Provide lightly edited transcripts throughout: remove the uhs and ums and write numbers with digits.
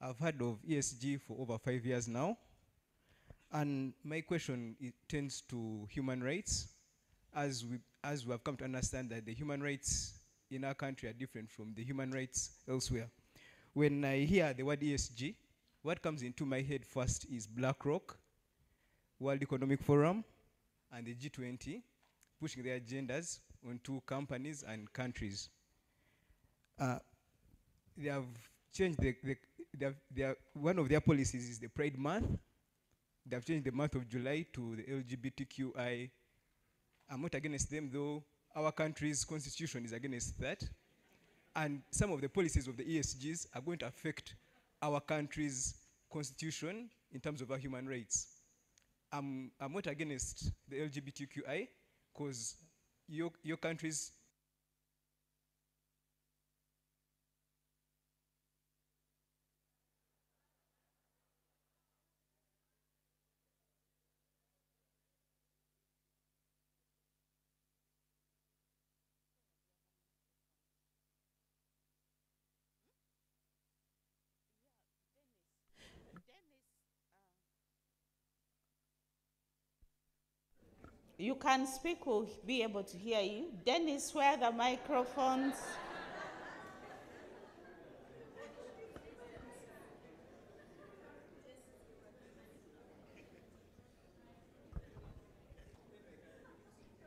I've heard of ESG for over 5 years now. And my question tends to human rights, as we have come to understand that the human rights in our country are different from the human rights elsewhere. When I hear the word ESG, what comes into my head first is BlackRock, World Economic Forum, and the G20 pushing their agendas onto companies and countries. They have changed one of their policies is the Pride Month. They have changed the month of July to the LGBTQI. I'm not against them, though our country's constitution is against that. And some of the policies of the ESGs are going to affect our country's constitution in terms of our human rights. I'm not against the LGBTQI because your country's You can speak, we'll be able to hear you. Dennis, where are the microphones?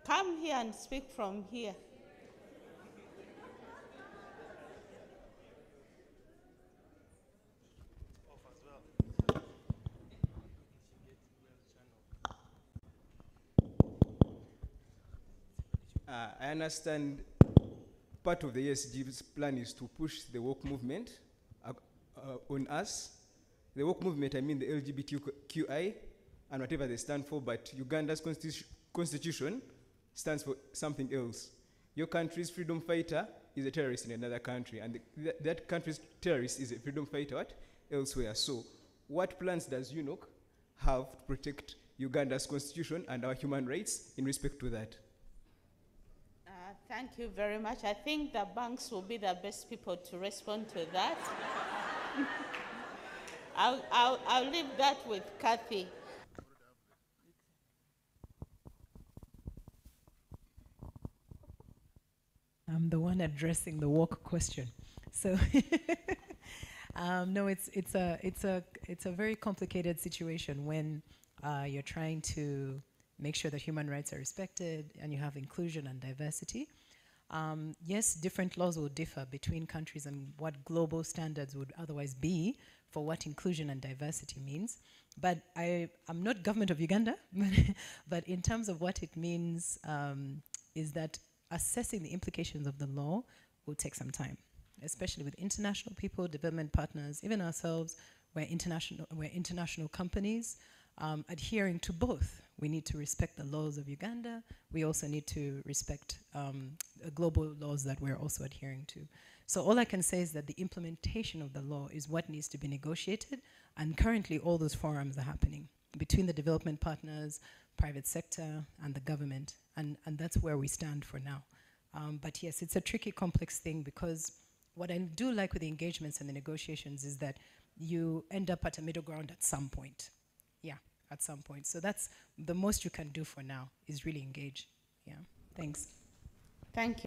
Come here and speak from here. I understand part of the ESG's plan is to push the woke movement on us. The woke movement, I mean the LGBTQI and whatever they stand for, but Uganda's constitution stands for something else. Your country's freedom fighter is a terrorist in another country, and that country's terrorist is a freedom fighter elsewhere. So what plans does UNOC have to protect Uganda's constitution and our human rights in respect to that? Thank you very much. I think the banks will be the best people to respond to that. I'll leave that with Kathy. I'm the one addressing the woke question. So, no, it's a very complicated situation when you're trying to make sure that human rights are respected and you have inclusion and diversity. Yes, different laws will differ between countries and what global standards would otherwise be for what inclusion and diversity means. But I'm not government of Uganda, but in terms of what it means is that assessing the implications of the law will take some time, especially with international people, development partners, even ourselves. We're international companies adhering to both. We need to respect the laws of Uganda. We also need to respect global laws that we're also adhering to. So all I can say is that the implementation of the law is what needs to be negotiated, and currently all those forums are happening between the development partners, private sector, and the government, and that's where we stand for now. But yes, it's a tricky, complex thing, because what I do like with the engagements and the negotiations is that you end up at a middle ground at some point. Yeah, at some point. So that's the most you can do for now, is really engage. Yeah, thanks. Thank you.